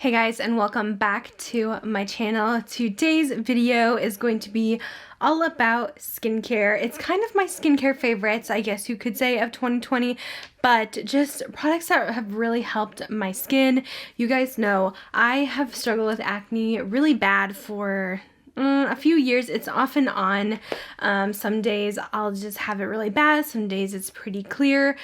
Hey guys, and welcome back to my channel. Today's video is going to be all about skincare. It's kind of my skincare favorites, I guess you could say, of 2020, but just products that have really helped my skin. You guys know I have struggled with acne really bad for a few years. It's off and on. Some days I'll just have it really bad. Some days it's pretty clear.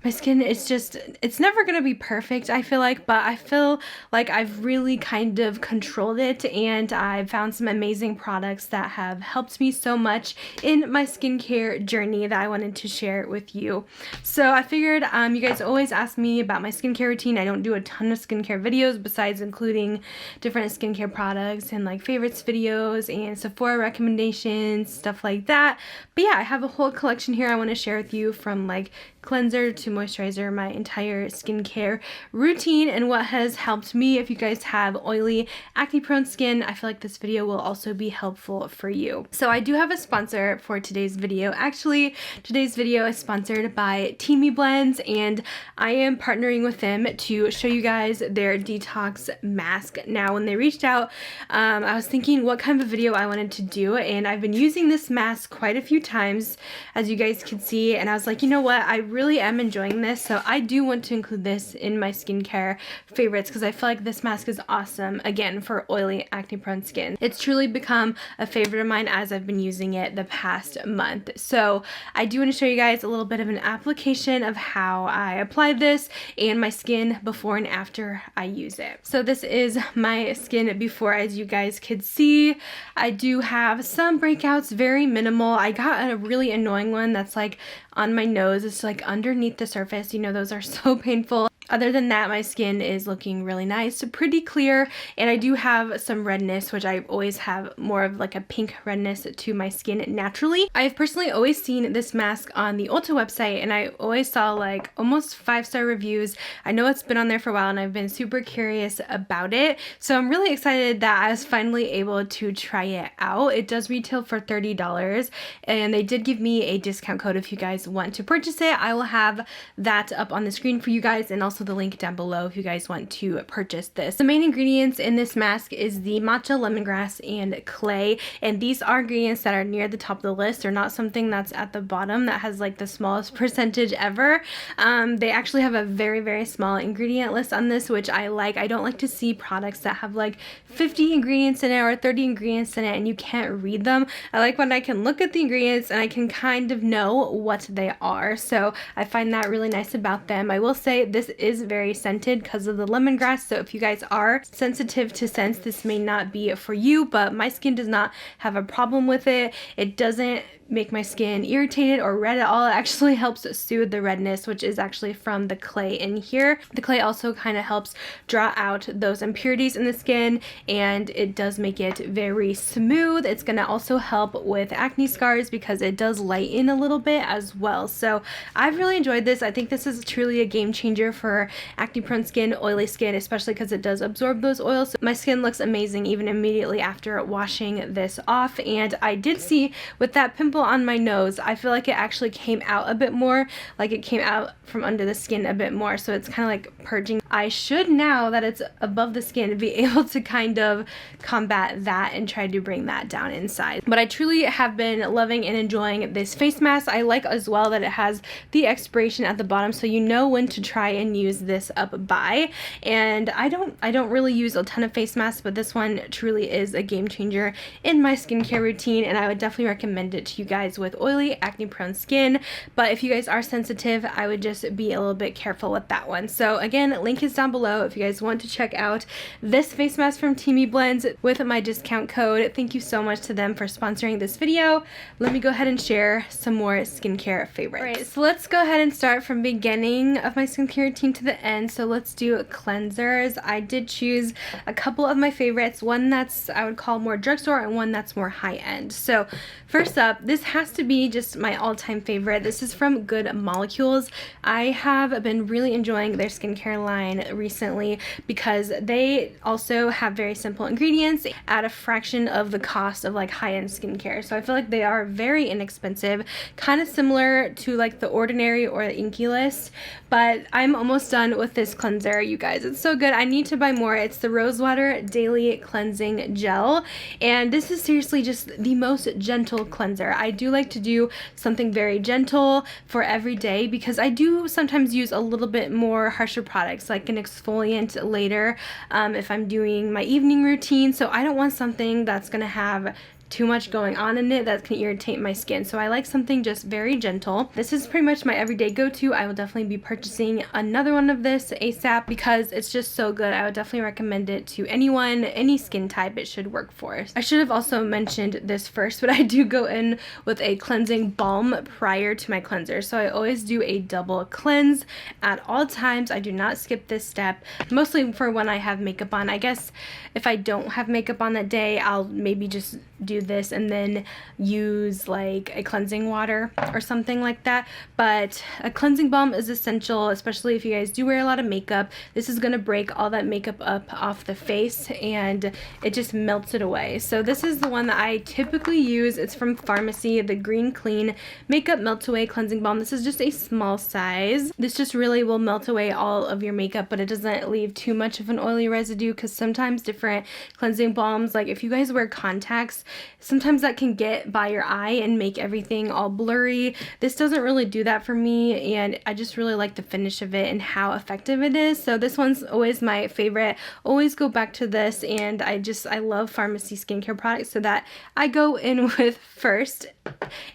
My skin is just, it's never going to be perfect, I feel like, but I feel like I've really kind of controlled it, and I've found some amazing products that have helped me so much in my skincare journey that I wanted to share with you. So I figured you guys always ask me about my skincare routine. I don't do a ton of skincare videos besides including different skincare products and like favorites videos and Sephora recommendations, stuff like that. But yeah, I have a whole collection here I want to share with you, from like cleanser to moisturizer, my entire skincare routine and what has helped me. If you guys have oily, acne prone skin, I feel like this video will also be helpful for you. So I do have a sponsor for today's video. Actually, today's video is sponsored by Teamy Blends, and I am partnering with them to show you guys their detox mask. Now, when they reached out, I was thinking what kind of a video I wanted to do, and I've been using this mask quite a few times, as you guys can see, and I was like, you know what, I really am enjoying this, so I do want to include this in my skincare favorites because I feel like this mask is awesome, again, for oily, acne prone skin. It's truly become a favorite of mine as I've been using it the past month. So I do want to show you guys a little bit of an application of how I apply this and my skin before and after I use it. So this is my skin before. As you guys could see, I do have some breakouts, very minimal. I got a really annoying one that's like on my nose. It's like underneath the surface. You know, those are so painful. Other than that, my skin is looking really nice, pretty clear, and I do have some redness, which I always have more of like a pink redness to my skin naturally. I've personally always seen this mask on the Ulta website, and I always saw like almost 5-star reviews. I know it's been on there for a while, and I've been super curious about it, so I'm really excited that I was finally able to try it out. It does retail for $30, and they did give me a discount code if you guys want to purchase it. I will have that up on the screen for you guys, and also the link down below if you guys want to purchase this. The main ingredients in this mask is the matcha, lemongrass, and clay, and these are ingredients that are near the top of the list. They're not something that's at the bottom that has like the smallest percentage ever. They actually have a very, very small ingredient list on this, which I like. I don't like to see products that have like 50 ingredients in it or 30 ingredients in it and you can't read them. I like when I can look at the ingredients and I can kind of know what they are, so I find that really nice about them. I will say this is very scented because of the lemongrass, so if you guys are sensitive to scents, this may not be for you, but my skin does not have a problem with it. It doesn't make my skin irritated or red at all. It actually helps soothe the redness, which is actually from the clay in here. The clay also kind of helps draw out those impurities in the skin, and it does make it very smooth. It's going to also help with acne scars because it does lighten a little bit as well. So I've really enjoyed this. I think this is truly a game changer for acne prone skin, oily skin, especially because it does absorb those oils. So my skin looks amazing even immediately after washing this off, and I did see with that pimple on my nose, I feel like it actually came out a bit more, like it came out from under the skin a bit more, so it's kind of like purging. I should, now that it's above the skin, be able to kind of combat that and try to bring that down inside. But I truly have been loving and enjoying this face mask. I like as well that it has the expiration at the bottom, so you know when to try and use this up by. And I don't really use a ton of face masks, but this one truly is a game changer in my skincare routine, and I would definitely recommend it to you guys with oily, acne prone skin. But if you guys are sensitive, I would just be a little bit careful with that one. So again, link is down below if you guys want to check out this face mask from Teamy Blends with my discount code. Thank you so much to them for sponsoring this video. Let me go ahead and share some more skincare favorites. Alright, so let's go ahead and start from beginning of my skincare routine to the end. So let's do cleansers. I did choose a couple of my favorites, one that's I would call more drugstore and one that's more high-end. So first up, this this has to be just my all-time favorite. This is from Good Molecules. I have been really enjoying their skincare line recently because they also have very simple ingredients at a fraction of the cost of like high-end skincare. So I feel like they are very inexpensive, kind of similar to like the Ordinary or the Inky List. But I'm almost done with this cleanser, you guys. It's so good. I need to buy more. It's the Rosewater Daily Cleansing Gel, and this is seriously just the most gentle cleanser. I do like to do something very gentle for every day because I do sometimes use a little bit more harsher products like an exfoliant later if I'm doing my evening routine. So I don't want something that's gonna have too much going on in it that can irritate my skin. So I like something just very gentle. This is pretty much my everyday go-to. I will definitely be purchasing another one of this ASAP because it's just so good. I would definitely recommend it to anyone, any skin type. It should work for. I should have also mentioned this first, but I do go in with a cleansing balm prior to my cleanser. So I always do a double cleanse at all times. I do not skip this step, mostly for when I have makeup on. I guess if I don't have makeup on that day, I'll maybe just do this and then use like a cleansing water or something like that. But a cleansing balm is essential, especially if you guys do wear a lot of makeup. This is going to break all that makeup up off the face and it just melts it away. So this is the one that I typically use. It's from Pharmacy, the Green Clean Makeup Melt Away Cleansing Balm. This is just a small size. This just really will melt away all of your makeup, but it doesn't leave too much of an oily residue because sometimes different cleansing balms, like if you guys wear contacts, sometimes that can get by your eye and make everything all blurry. This doesn't really do that for me, and I just really like the finish of it and how effective it is. So this one's always my favorite. Always go back to this, and I love Pharmacy skincare products, so that I go in with first.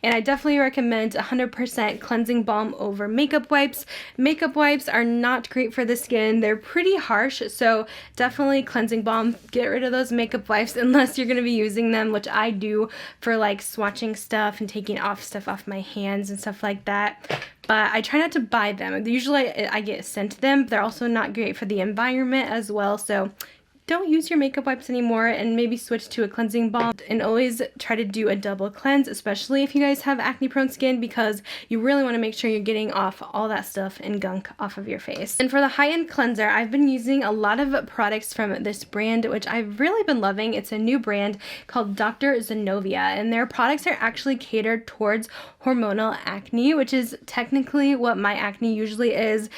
And I definitely recommend 100% cleansing balm over makeup wipes. Makeup wipes are not great for the skin. They're pretty harsh, so definitely cleansing balm. Get rid of those makeup wipes unless you're going to be using them, which I do for like swatching stuff and taking off stuff off my hands and stuff like that. But I try not to buy them. Usually I get sent them. They're also not great for the environment as well, so don't use your makeup wipes anymore and maybe switch to a cleansing balm. And always try to do a double cleanse, especially if you guys have acne prone skin, because you really want to make sure you're getting off all that stuff and gunk off of your face. And for the high-end cleanser, I've been using a lot of products from this brand, which I've really been loving. It's a new brand called Dr. Zenovia, and their products are actually catered towards hormonal acne, which is technically what my acne usually is.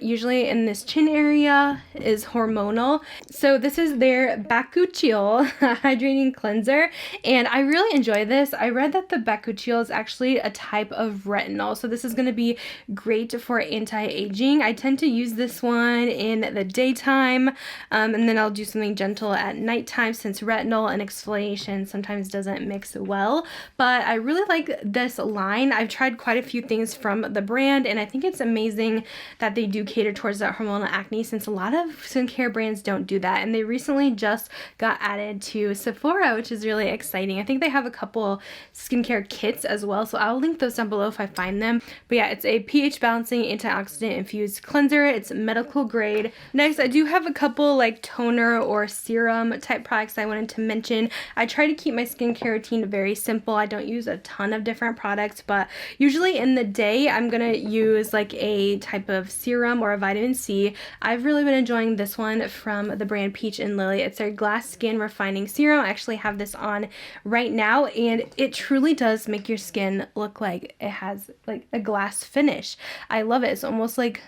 Usually in this chin area is hormonal. So this is their Bakuchiol hydrating cleanser, and I really enjoy this. I read that the Bakuchiol is actually a type of retinol, so this is going to be great for anti-aging. I tend to use this one in the daytime, and then I'll do something gentle at nighttime since retinol and exfoliation sometimes doesn't mix well. But I really like this line. I've tried quite a few things from the brand, and I think it's amazing that they do cater towards that hormonal acne, since a lot of skincare brands don't do that. And they recently just got added to Sephora, which is really exciting. I think they have a couple skincare kits as well, so I'll link those down below if I find them. But yeah, it's a pH balancing antioxidant infused cleanser. It's medical grade. Next, I do have a couple like toner or serum type products I wanted to mention. I try to keep my skincare routine very simple. I don't use a ton of different products, but usually in the day I'm gonna use like a type of serum or a vitamin C. I've really been enjoying this one from the brand Peach and Lily. It's their Glass Skin Refining Serum. I actually have this on right now, and it truly does make your skin look like it has like a glass finish. I love it. It's almost like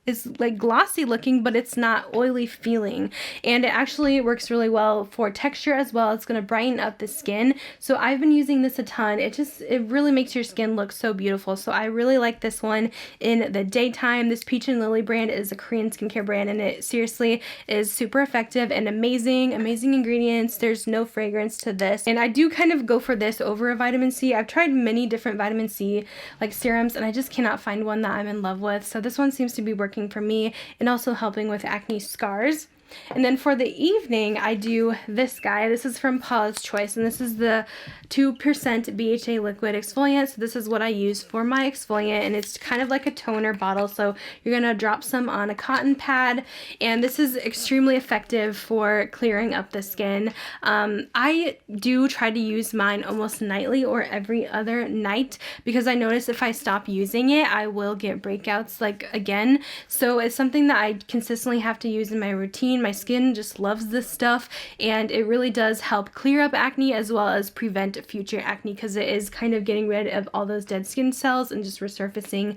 it's like glossy looking, but it's not oily feeling, and it actually works really well for texture as well. It's going to brighten up the skin, so I've been using this a ton. It really makes your skin look so beautiful, so I really like this one in the daytime. This Peach and Lily brand is a Korean skincare brand, and it seriously is super effective and amazing ingredients. There's no fragrance to this, and I do kind of go for this over a vitamin C. I've tried many different vitamin C like serums, and I just cannot find one that I'm in love with, so this one seems to be working for me and also helping with acne scars. And then for the evening, I do this guy. This is from Paula's Choice, and this is the 2% BHA liquid exfoliant. So this is what I use for my exfoliant, and it's kind of like a toner bottle. So you're gonna drop some on a cotton pad, and this is extremely effective for clearing up the skin. I do try to use mine almost nightly or every other night, because I notice if I stop using it, I will get breakouts like again. So it's something that I consistently have to use in my routine. My skin just loves this stuff, and it really does help clear up acne as well as prevent future acne, because it is kind of getting rid of all those dead skin cells and just resurfacing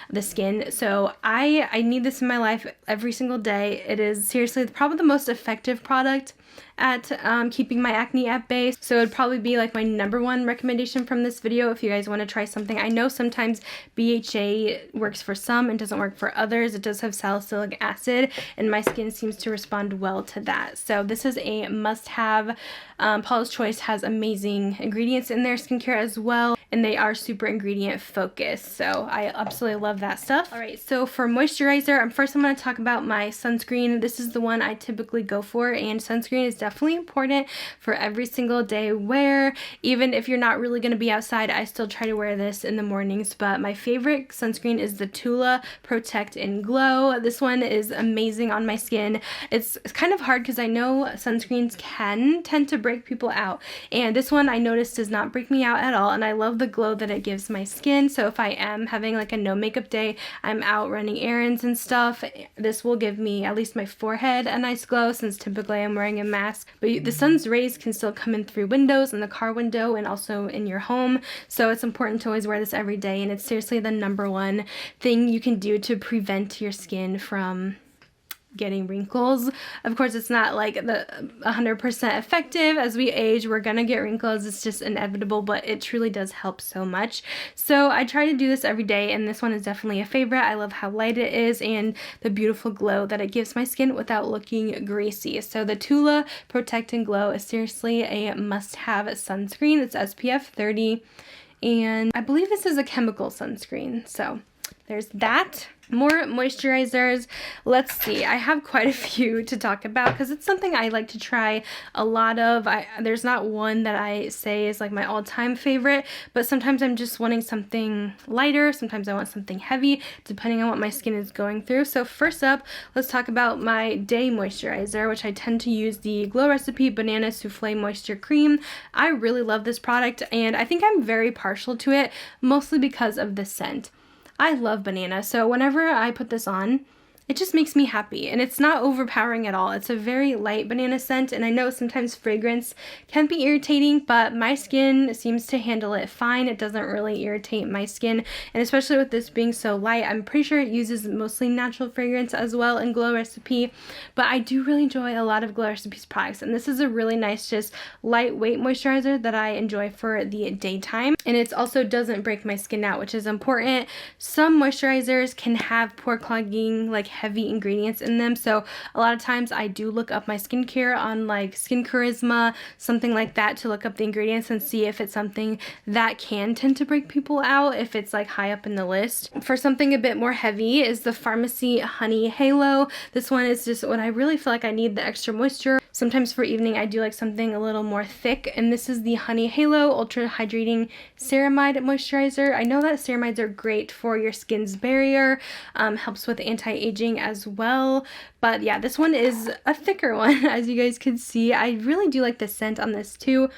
the skin. So I need this in my life every single day. It is seriously probably the most effective product at keeping my acne at bay. So it'd probably be like my #1 recommendation from this video if you guys want to try something. I know sometimes BHA works for some and doesn't work for others. It does have salicylic acid, and my skin seems to respond well to that. So this is a must-have. Paula's Choice has amazing ingredients in their skincare as well, and they are super ingredient focused. So I absolutely love that stuff. All right, so for moisturizer, first I'm going to talk about my sunscreen. This is the one I typically go for, and sunscreen is definitely important for every single day wear. Even if you're not really going to be outside, I still try to wear this in the mornings, but my favorite sunscreen is the Tula Protect and Glow. This one is amazing on my skin. It's kind of hard because I know sunscreens can tend to break people out, and this one I noticed does not break me out at all, and I love the glow that it gives my skin. So if I am having like a no makeup day, I'm out running errands and stuff, this will give me at least my forehead a nice glow, since typically I'm wearing a mask. But the sun's rays can still come in through windows, in the car window, and also in your home. So it's important to always wear this every day, and it's seriously the #1 thing you can do to prevent your skin from getting wrinkles. Of course, it's not like the 100% effective. As we age, we're gonna get wrinkles. It's just inevitable, but it truly does help so much. So I try to do this every day, and this one is definitely a favorite. I love how light it is and the beautiful glow that it gives my skin without looking greasy. So the Tula Protect and Glow is seriously a must-have sunscreen. It's SPF 30, and I believe this is a chemical sunscreen. So there's that. More moisturizers. Let's see. I have quite a few to talk about because it's something I like to try a lot of. There's not one that I say is like my all-time favorite, but sometimes I'm just wanting something lighter. Sometimes I want something heavy, depending on what my skin is going through. So first up, let's talk about my day moisturizer, which I tend to use the Glow Recipe Banana Souffle Moisture Cream. I really love this product, and I think I'm very partial to it, mostly because of the scent. I love banana, so whenever I put this on, it just makes me happy, and it's not overpowering at all. It's a very light banana scent, and I know sometimes fragrance can be irritating, but my skin seems to handle it fine. It doesn't really irritate my skin, and especially with this being so light, I'm pretty sure it uses mostly natural fragrance as well in Glow Recipe, but I do really enjoy a lot of Glow Recipe's products, and this is a really nice, just lightweight moisturizer that I enjoy for the daytime, and it also doesn't break my skin out, which is important. Some moisturizers can have pore clogging, like heavy ingredients in them, so a lot of times I do look up my skincare on like Skin Charisma, something like that, to look up the ingredients and see if it's something that can tend to break people out, if it's like high up in the list. For something a bit more heavy is the Pharmacy Honey Halo. This one is just when I really feel like I need the extra moisture. Sometimes for evening I do like something a little more thick, and this is the Honey Halo Ultra Hydrating Ceramide Moisturizer. I know that ceramides are great for your skin's barrier, helps with anti-aging as well, but yeah, this one is a thicker one, as you guys can see. I really do like the scent on this too.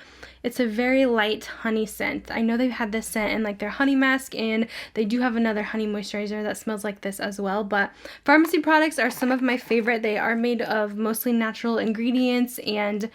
It's a very light honey scent. I know they've had this scent in like their honey mask, and they do have another honey moisturizer that smells like this as well. But pharmacy products are some of my favorite. They are made of mostly natural ingredients, and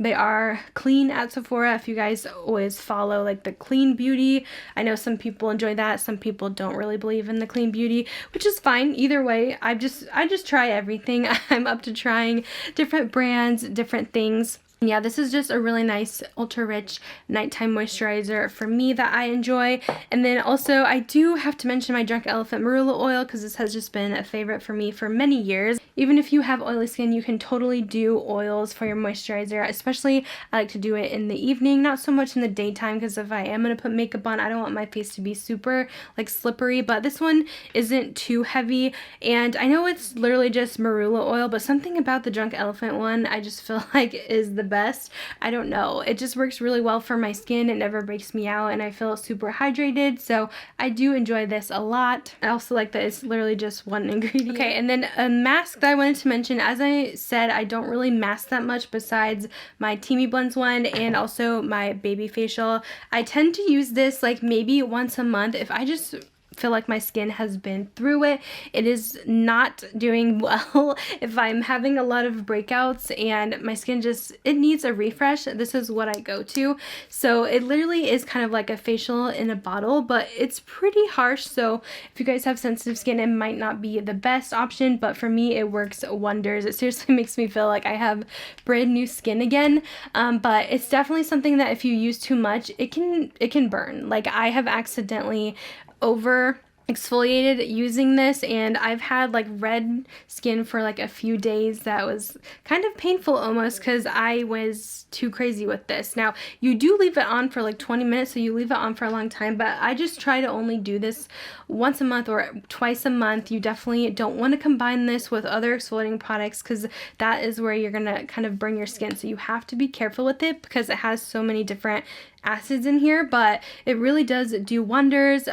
they are clean at Sephora. If you guys always follow like the clean beauty, I know some people enjoy that. Some people don't really believe in the clean beauty, which is fine. Either way, I just try everything. I'm up to trying different brands, different things. Yeah, this is just a really nice ultra rich nighttime moisturizer for me that I enjoy. And then also I do have to mention my Drunk Elephant Marula oil, because this has just been a favorite for me for many years. Even if you have oily skin, you can totally do oils for your moisturizer. Especially I like to do it in the evening, not so much in the daytime, because if I am going to put makeup on, I don't want my face to be super like slippery. But this one isn't too heavy, and I know it's literally just marula oil, but something about the Drunk Elephant one I just feel like is the best. I don't know, it just works really well for my skin. It never breaks me out, and I feel super hydrated, so I do enjoy this a lot. I also like that it's literally just one ingredient. Okay, and then a mask that I wanted to mention. As I said, I don't really mask that much besides my Teamy Blends one and also my baby facial. I tend to use this like maybe once a month if I just feel like my skin has been through it. It is not doing well if I'm having a lot of breakouts and my skin just, it needs a refresh. This is what I go to. So it literally is kind of like a facial in a bottle, but it's pretty harsh. So if you guys have sensitive skin, it might not be the best option, but for me it works wonders. It seriously makes me feel like I have brand new skin again. But it's definitely something that if you use too much, it can burn. Like I have accidentally over exfoliated using this, and I've had like red skin for like a few days. That was kind of painful almost, because I was too crazy with this. Now you do leave it on for like 20 minutes, so you leave it on for a long time, but I just try to only do this once a month or twice a month. You definitely don't want to combine this with other exfoliating products, because that is where you're gonna kind of burn your skin. So you have to be careful with it because it has so many different acids in here, but it really does do wonders,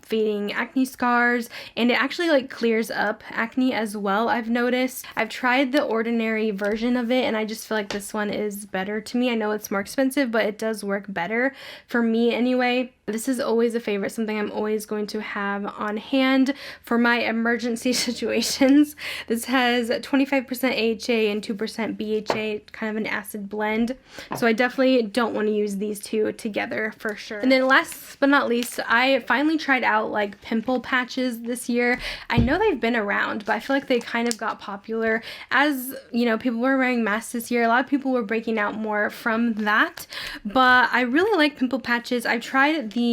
fading acne scars, and it actually like clears up acne as well. I've noticed. I've tried the ordinary version of it, and I just feel like this one is better to me. I know it's more expensive, but it does work better for me anyway. This is always a favorite, something I'm always going to have on hand for my emergency situations. This has 25% AHA and 2% BHA, kind of an acid blend. So I definitely don't want to use these two together for sure. And then last but not least, I finally tried out like pimple patches this year. I know they've been around, but I feel like they kind of got popular as, you know, people were wearing masks this year. A lot of people were breaking out more from that, but I really like pimple patches. I've tried the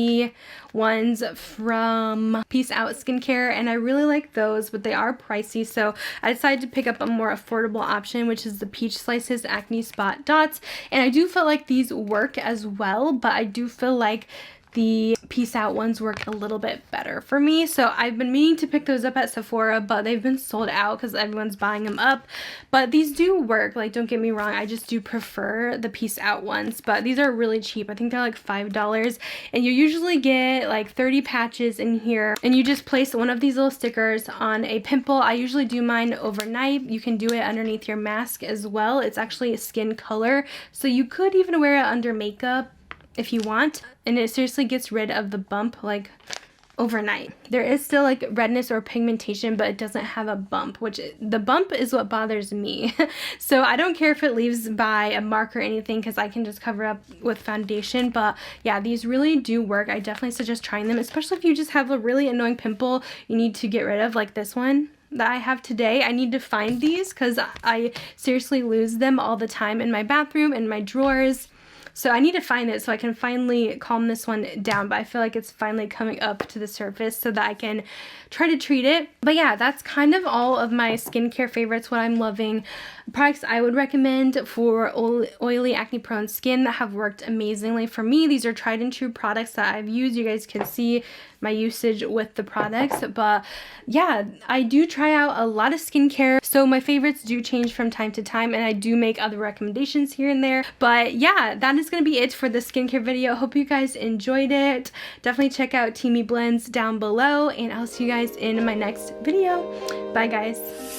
ones from Peace Out Skincare, and I really like those, but they are pricey, so I decided to pick up a more affordable option, which is the Peach Slices Acne Spot Dots. And I do feel like these work as well, but I do feel like the Peace Out ones work a little bit better for me. So I've been meaning to pick those up at Sephora, but they've been sold out because everyone's buying them up. But these do work, like don't get me wrong, I just do prefer the Peace Out ones, but these are really cheap. I think they're like $5, and you usually get like 30 patches in here, and you just place one of these little stickers on a pimple. I usually do mine overnight. You can do it underneath your mask as well. It's actually a skin color, so you could even wear it under makeup if you want, and it seriously gets rid of the bump like overnight. There is still like redness or pigmentation, but it doesn't have a bump, which the bump is what bothers me. So I don't care if it leaves by a mark or anything, because I can just cover up with foundation. But yeah, these really do work. I definitely suggest trying them, especially if you just have a really annoying pimple you need to get rid of, like this one that I have today. I need to find these because I seriously lose them all the time in my bathroom, in my drawers. So I need to find it so I can finally calm this one down, but I feel like it's finally coming up to the surface so that I can try to treat it. But yeah, that's kind of all of my skincare favorites, what I'm loving. Products I would recommend for oily, acne-prone skin that have worked amazingly for me. These are tried and true products that I've used. You guys can see my usage with the products. But yeah, I do try out a lot of skincare, so my favorites do change from time to time, and I do make other recommendations here and there. But yeah, that is going to be it for the skincare video. Hope you guys enjoyed it. Definitely check out Teamy Blends down below, and I'll see you guys in my next video. Bye guys.